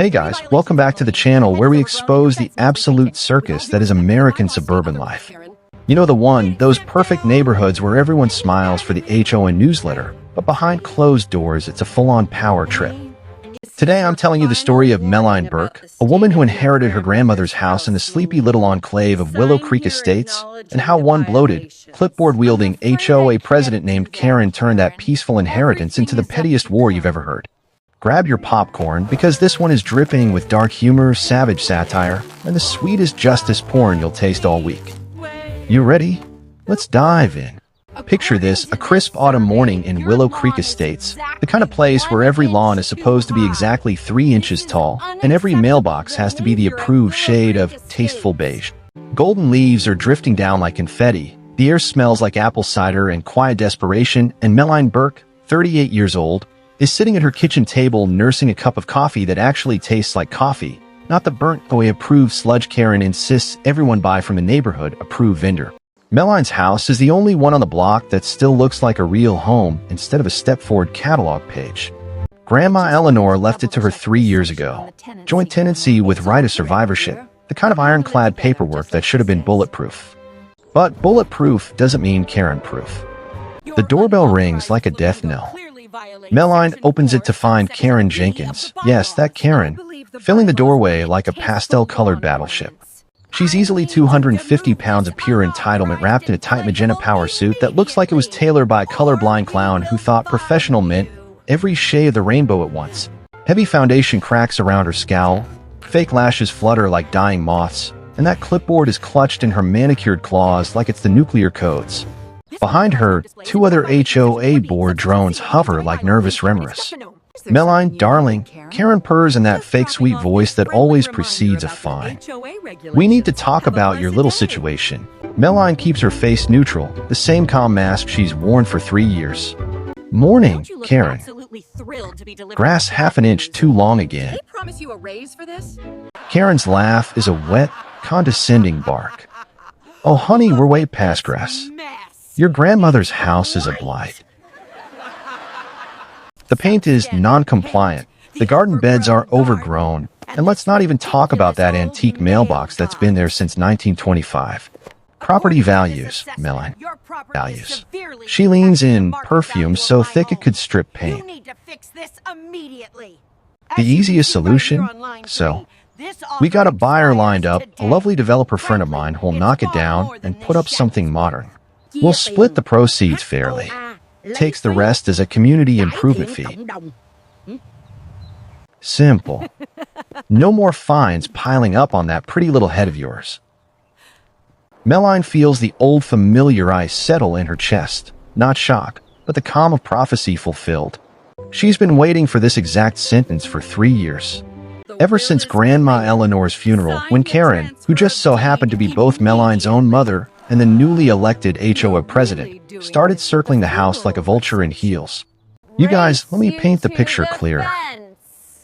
Hey guys, welcome back to the channel where we expose the absolute circus that is American suburban life. You know the one, those perfect neighborhoods where everyone smiles for the HOA newsletter, but behind closed doors it's a full-on power trip. Today I'm telling you the story of Melanie Burke, a woman who inherited her grandmother's house in the sleepy little enclave of Willow Creek Estates, and how one bloated, clipboard-wielding HOA president named Karen turned that peaceful inheritance into the pettiest war you've ever heard. Grab your popcorn, because this one is dripping with dark humor, savage satire, and the sweetest justice porn you'll taste all week. You ready? Let's dive in. Picture this, a crisp autumn morning in Willow Creek Estates, the kind of place where every lawn is supposed to be exactly 3 inches tall, and every mailbox has to be the approved shade of tasteful beige. Golden leaves are drifting down like confetti, the air smells like apple cider and quiet desperation, and Melanie Burke, 38 years old, is sitting at her kitchen table nursing a cup of coffee that actually tastes like coffee, not the burnt HOA-approved sludge Karen insists everyone buy from the neighborhood-approved vendor. Melanie's house is the only one on the block that still looks like a real home instead of a step-forward catalog page. Grandma Eleanor left it to her 3 years ago. Joint tenancy with right of survivorship, the kind of ironclad paperwork that should have been bulletproof. But bulletproof doesn't mean Karen-proof. The doorbell rings like a death knell. Melanie opens it to find Karen Jenkins, yes, that Karen, filling the doorway like a pastel-colored battleship. She's easily 250 pounds of pure entitlement wrapped in a tight magenta power suit that looks like it was tailored by a colorblind clown who thought professional meant every shade of the rainbow at once. Heavy foundation cracks around her scowl, fake lashes flutter like dying moths, and that clipboard is clutched in her manicured claws like it's the nuclear codes. Behind her, 2 other HOA board drones hover like nervous remorse. Melanie, darling, Karen purrs in that fake sweet voice that always precedes a fine. We need to talk about your little situation. Melanie keeps her face neutral, the same calm mask she's worn for 3 years. Morning, Karen. Grass half an inch too long again. Karen's laugh is a wet, condescending bark. Oh honey, we're way past grass. Your grandmother's house is a blight. The paint is non-compliant, the garden beds are overgrown, and let's not even talk about that antique mailbox that's been there since 1925. Property values, Melanie. Values. She leans in, perfume so thick it could strip paint. The easiest solution? So, we got a buyer lined up, a lovely developer friend of mine who'll knock it down and put up something modern. We'll split the proceeds fairly. Takes the rest as a community improvement fee. Simple. No more fines piling up on that pretty little head of yours. Melanie feels the old familiar ice settle in her chest. Not shock, but the calm of prophecy fulfilled. She's been waiting for this exact sentence for 3 years. Ever since Grandma Eleanor's funeral, when Karen, who just so happened to be both Melanie's own mother and the newly elected HOA president, started circling the house like a vulture in heels. You guys, let me paint the picture clearer.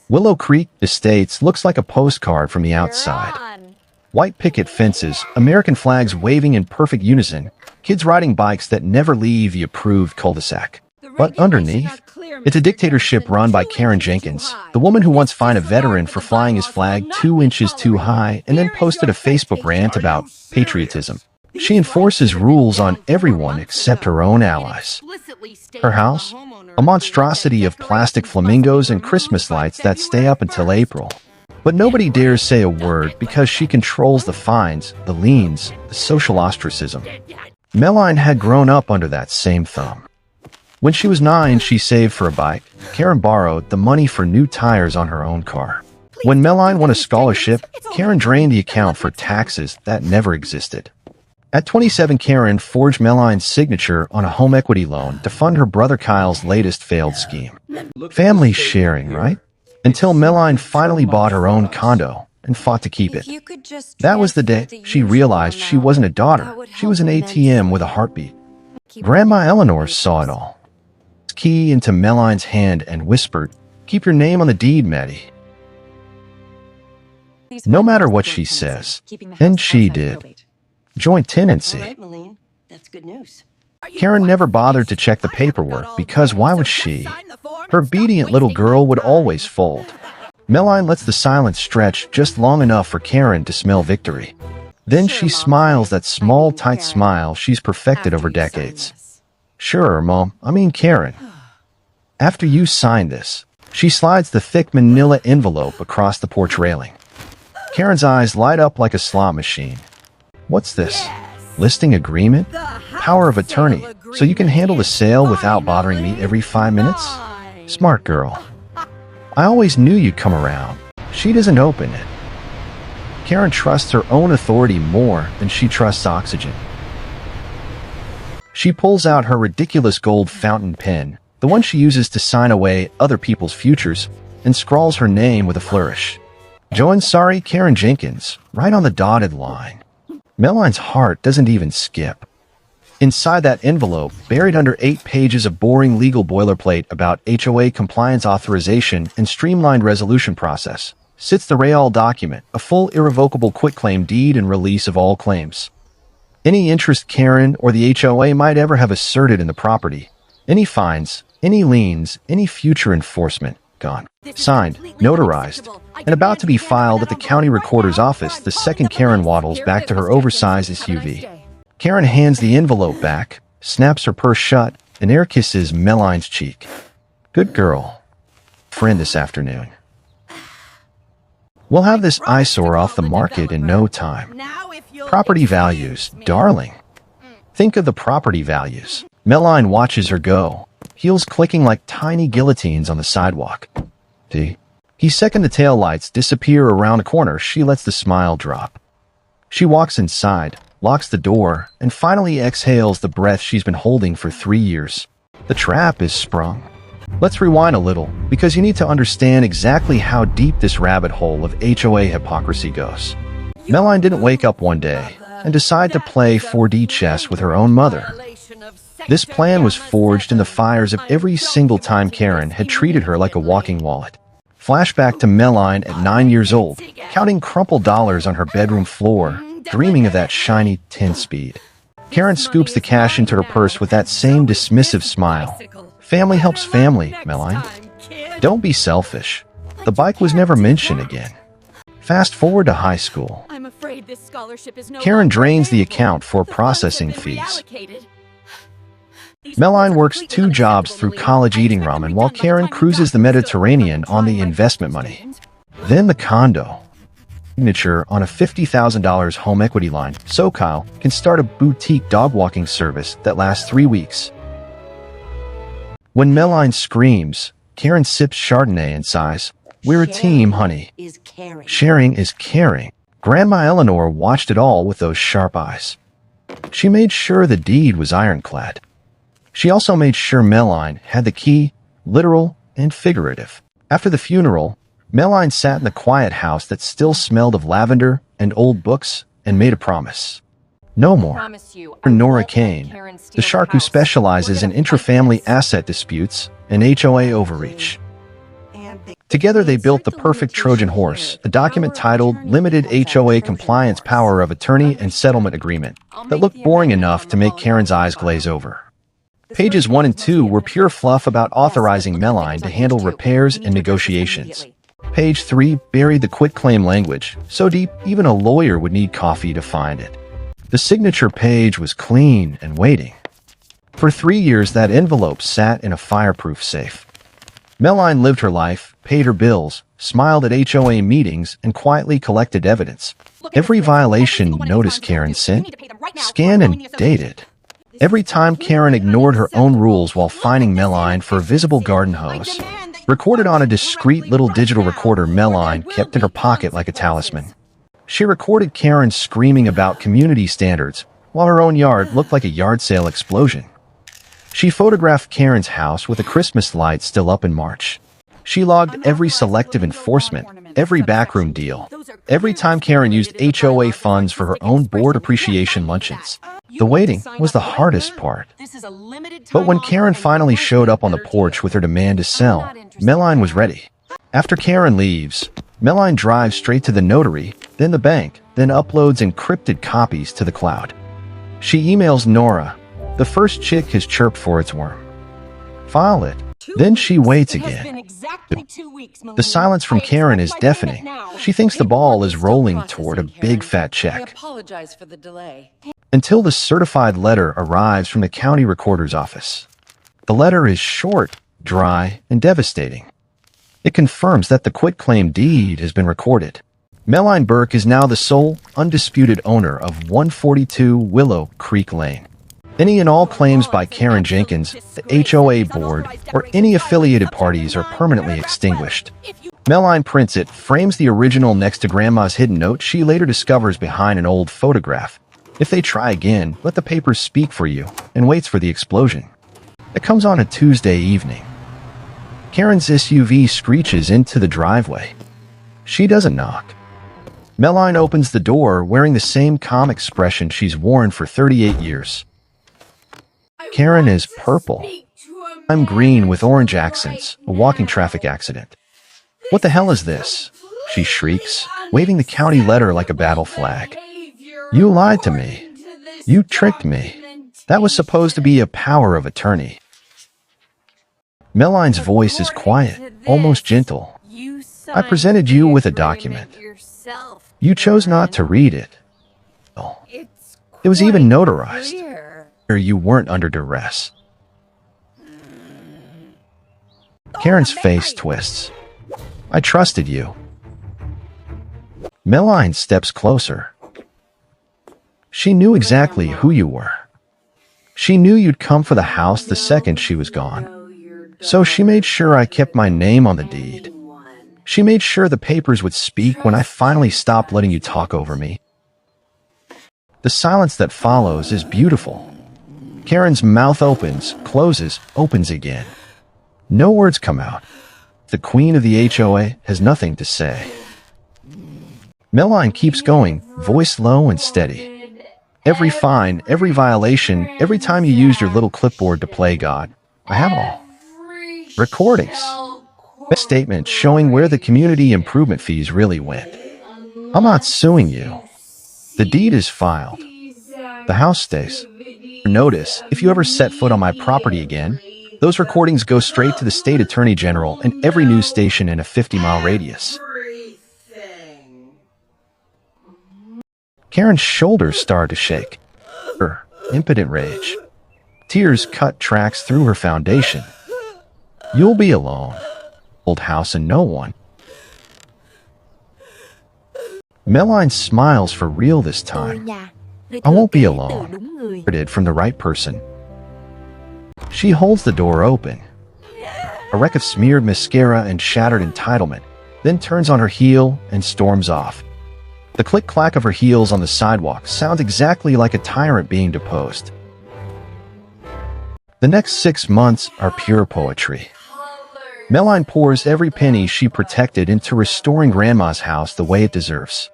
Willow Creek Estates looks like a postcard from the outside. White picket fences, American flags waving in perfect unison, kids riding bikes that never leave the approved cul-de-sac. But underneath, it's a dictatorship run by Karen Jenkins, the woman who once fined a veteran for flying his flag 2 inches too high and then posted a Facebook rant about patriotism. She enforces rules on everyone except her own allies. Her house? A monstrosity of plastic flamingos and Christmas lights that stay up until April. But nobody dares say a word because she controls the fines, the liens, the social ostracism. Melanie had grown up under that same thumb. When she was 9, she saved for a bike. Karen borrowed the money for new tires on her own car. When Melanie won a scholarship, Karen drained the account for taxes that never existed. At 27, Karen forged Melanie's signature on a home equity loan to fund her brother Kyle's latest failed scheme. Family sharing, right? Until Melanie finally bought her own condo and fought to keep it. That was the day she realized she wasn't a daughter, she was an ATM with a heartbeat. Grandma Eleanor saw it all. Key into Melanie's hand and whispered, "Keep your name on the deed, Maddie." No matter what she says, and she did. Joint tenancy. Karen never bothered to check the paperwork because why would she? Her obedient little girl would always fold. Meline lets the silence stretch just long enough for Karen to smell victory. Then she smiles that small, tight smile she's perfected over decades. Sure, Mom. Karen. After you sign this, she slides the thick manila envelope across the porch railing. Karen's eyes light up like a slot machine. What's this? Listing agreement? Power of attorney, so you can handle the sale without bothering me every 5 minutes? Smart girl. I always knew you'd come around. She doesn't open it. Karen trusts her own authority more than she trusts oxygen. She pulls out her ridiculous gold fountain pen, the one she uses to sign away other people's futures, and scrawls her name with a flourish. Joan Sorry Karen Jenkins, right on the dotted line. Meline's heart doesn't even skip. Inside that envelope, buried under 8 pages of boring legal boilerplate about HOA compliance authorization and streamlined resolution process, sits the Real document, a full irrevocable quitclaim deed and release of all claims. Any interest Karen or the HOA might ever have asserted in the property, any fines, any liens, any future enforcement, gone. Signed, notarized, and about to be filed at the county recorder's office the second Karen waddles back to her oversized SUV. Karen hands the envelope back, snaps her purse shut, and air kisses Meline's cheek. Good girl. Friend this afternoon. We'll have this eyesore off the market in no time. Property values, darling. Think of the property values. Meline watches her go, heels clicking like tiny guillotines on the sidewalk. He second the taillights disappear around a corner. She lets the smile drop. She walks inside, locks the door, and finally exhales the breath she's been holding for 3 years. The trap is sprung. Let's rewind a little, because you need to understand exactly how deep this rabbit hole of HOA hypocrisy goes. Meline didn't wake up one day and decide to play 4D chess with her own mother. This plan was forged in the fires of every single time Karen had treated her like a walking wallet. Flashback to Meline at 9 years old, counting crumpled dollars on her bedroom floor, dreaming of that shiny 10-speed. Karen scoops the cash into her purse with that same dismissive smile. Family helps family, Meline. Don't be selfish. The bike was never mentioned again. Fast forward to high school. Karen drains the account for processing fees. Meline works 2 jobs through college eating ramen while Karen cruises the Mediterranean on the investment money. Then the condo. Signature on a $50,000 home equity line, so Kyle can start a boutique dog walking service that lasts 3 weeks. When Meline screams, Karen sips Chardonnay and sighs, "We're a team, honey. Sharing is caring." Grandma Eleanor watched it all with those sharp eyes. She made sure the deed was ironclad. She also made sure Meline had the key, literal and figurative. After the funeral, Meline sat in the quiet house that still smelled of lavender and old books and made a promise. No more. Nora Kane, the shark who specializes in intra-family asset disputes and HOA overreach. Together they built the perfect Trojan horse, a document titled Limited HOA Compliance Power of Attorney and Settlement Agreement that looked boring enough to make Karen's eyes glaze over. Pages 1 and 2 were pure fluff about authorizing Meline to handle repairs and negotiations. Page 3 buried the quitclaim language, so deep even a lawyer would need coffee to find it. The signature page was clean and waiting. For 3 years that envelope sat in a fireproof safe. Meline lived her life, paid her bills, smiled at HOA meetings, and quietly collected evidence. Every violation notice Karen sent, scanned and dated. Every time Karen ignored her own rules while fining Meline for a visible garden hose, recorded on a discreet little digital recorder Meline kept in her pocket like a talisman. She recorded Karen screaming about community standards, while her own yard looked like a yard sale explosion. She photographed Karen's house with a Christmas light still up in March. She logged every selective enforcement, every backroom deal, every time Karen used HOA funds for her own board appreciation luncheons. The waiting was the hardest part. But when Karen finally showed up on the porch with her demand to sell, Meline was ready. After Karen leaves, Meline drives straight to the notary, then the bank, then uploads encrypted copies to the cloud. She emails Nora. The first chick has chirped for its worm. File it. Then she waits again. The silence from Karen is deafening. She thinks the ball is rolling toward a big fat check. Until the certified letter arrives from the county recorder's office. The letter is short, dry, and devastating. It confirms that the quitclaim deed has been recorded. Melline Burke is now the sole, undisputed owner of 142 Willow Creek Lane. Any and all claims by Karen Jenkins, the HOA board, or any affiliated parties are permanently extinguished. Melline prints it, frames the original next to Grandma's hidden note she later discovers behind an old photograph. If they try again, let the papers speak for you, and waits for the explosion. It comes on a Tuesday evening. Karen's SUV screeches into the driveway. She doesn't knock. Melline opens the door wearing the same calm expression she's worn for 38 years. Karen is purple. I'm green with orange accents, a walking traffic accident. What the hell is this? She shrieks, waving the county letter like a battle flag. You lied to me. You tricked me. That was supposed to be a power of attorney. Melline's voice is quiet, almost gentle. I presented you with a document. You chose not to read it. It was even notarized. You weren't under duress. Karen's face twists. I trusted you. Melline steps closer. She knew exactly who you were. She knew you'd come for the house the second she was gone. So she made sure I kept my name on the deed. She made sure the papers would speak when I finally stopped letting you talk over me. The silence that follows is beautiful. Karen's mouth opens, closes, opens again. No words come out. The queen of the HOA has nothing to say. Melline keeps going, voice low and steady. Every fine, every violation, every time you used your little clipboard to play God, I have all. Recordings. Statements showing where the community improvement fees really went. I'm not suing you. The deed is filed. The house stays. Notice, if you ever set foot on my property again, those recordings go straight to the state attorney general and every news station in a 50-mile radius. Karen's shoulders start to shake. Her impotent rage. Tears cut tracks through her foundation. You'll be alone. Old house and no one. Melline smiles for real this time. I won't be alone. Heard from the right person. She holds the door open. A wreck of smeared mascara and shattered entitlement, then turns on her heel and storms off. The click-clack of her heels on the sidewalk sounds exactly like a tyrant being deposed. The next 6 months are pure poetry. Melline pours every penny she protected into restoring Grandma's house the way it deserves.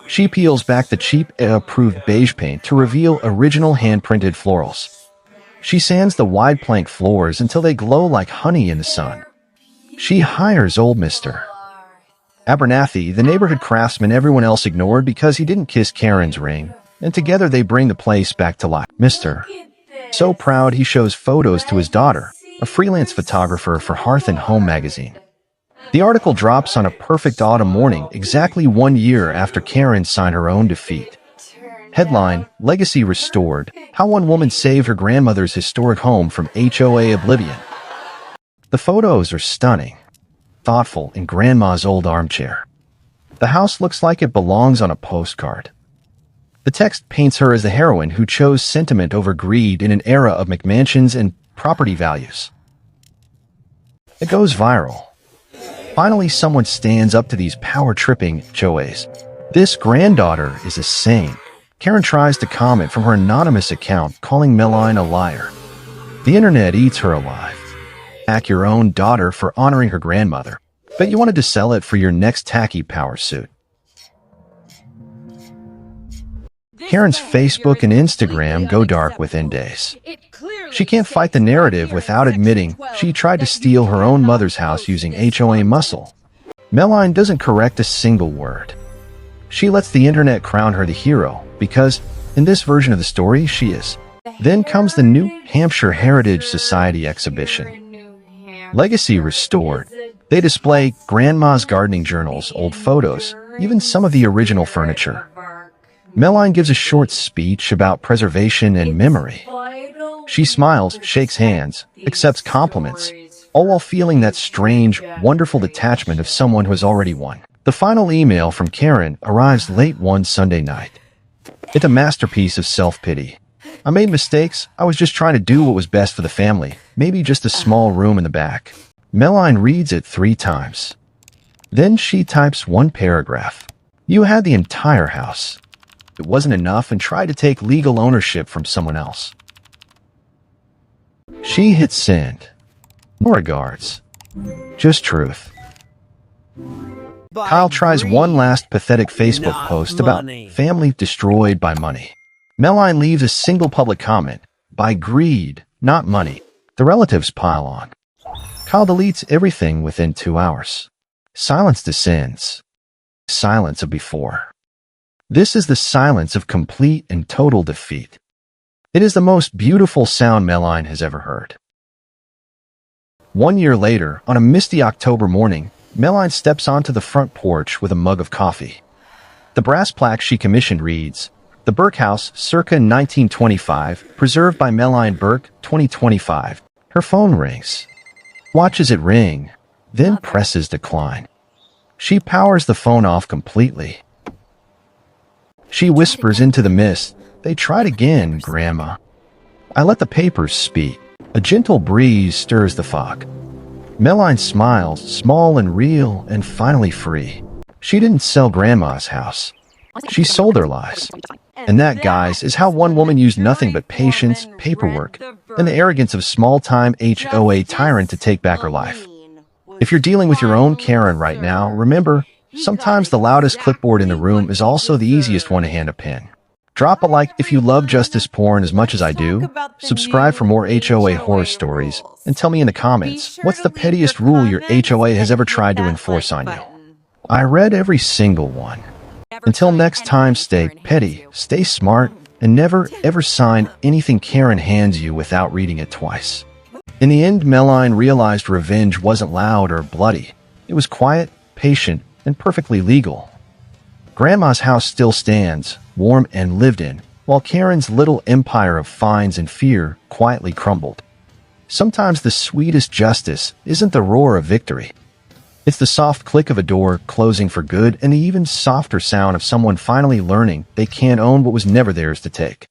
She peels back the cheap, approved beige paint to reveal original hand-printed florals. She sands the wide plank floors until they glow like honey in the sun. She hires old Mr. Abernathy, the neighborhood craftsman everyone else ignored because he didn't kiss Karen's ring, and together they bring the place back to life. Mr. So proud he shows photos to his daughter, a freelance photographer for Hearth and Home magazine. The article drops on a perfect autumn morning exactly 1 year after Karen signed her own defeat. Headline, Legacy Restored, How One Woman Saved Her Grandmother's Historic Home from HOA Oblivion. The photos are stunning, thoughtful in Grandma's old armchair. The house looks like it belongs on a postcard. The text paints her as the heroine who chose sentiment over greed in an era of McMansions and property values. It goes viral. Finally, someone stands up to these power-tripping HOAs. This granddaughter is a saint. Karen tries to comment from her anonymous account, calling Melline a liar. The internet eats her alive. Attack your own daughter for honoring her grandmother. Bet you wanted to sell it for your next tacky power suit. Karen's Facebook and Instagram go dark within days. She can't fight the narrative without admitting she tried to steal her own mother's house using HOA muscle. Melline doesn't correct a single word. She lets the internet crown her the hero because, in this version of the story, she is. Then comes the New Hampshire Heritage Society exhibition. Legacy restored. They display grandma's gardening journals, old photos, even some of the original furniture. Meline gives a short speech about preservation and memory. She smiles, shakes hands, accepts compliments, all while feeling that strange, wonderful detachment of someone who has already won. The final email from Karen arrives late one Sunday night. It's a masterpiece of self-pity. I made mistakes. I was just trying to do what was best for the family. Maybe just a small room in the back. Meline reads it 3 times. Then she types one paragraph. You had the entire house. It wasn't enough and tried to take legal ownership from someone else. She hits send. No regards. Just truth. Kyle tries one last pathetic Facebook post about family destroyed by money. Meline leaves a single public comment. By greed, not money. The relatives pile on. Kyle deletes everything within 2 hours. Silence descends. Silence of before. This is the silence of complete and total defeat. It is the most beautiful sound Meline has ever heard. 1 year later, on a misty October morning, Meline steps onto the front porch with a mug of coffee. The brass plaque she commissioned reads, The Burke House, circa 1925, preserved by Meline Burke, 2025. Her phone rings. Watches it ring, then presses decline. She powers the phone off completely. She whispers into the mist, They tried again, Grandma. I let the papers speak. A gentle breeze stirs the fog. Meline smiles, small and real and finally free. She didn't sell Grandma's house. She sold her lies. And that, guys, is how one woman used nothing but patience, paperwork, and the arrogance of small-time HOA tyrant to take back her life. If you're dealing with your own Karen right now, remember, sometimes the loudest clipboard in the room is also the easiest one to hand a pen. Drop a like if you love justice porn as much as I do. Subscribe for more HOA horror stories. And tell me in the comments, what's the pettiest rule your HOA has ever tried to enforce on you? I read every single one. Until next time, stay petty, stay smart, and never ever sign anything Karen hands you without reading it twice. In the end, Meline realized revenge wasn't loud or bloody. It was quiet, patient, and perfectly legal. Grandma's house still stands, warm and lived in, while Karen's little empire of fines and fear quietly crumbled. Sometimes the sweetest justice isn't the roar of victory. It's the soft click of a door closing for good and the even softer sound of someone finally learning they can't own what was never theirs to take.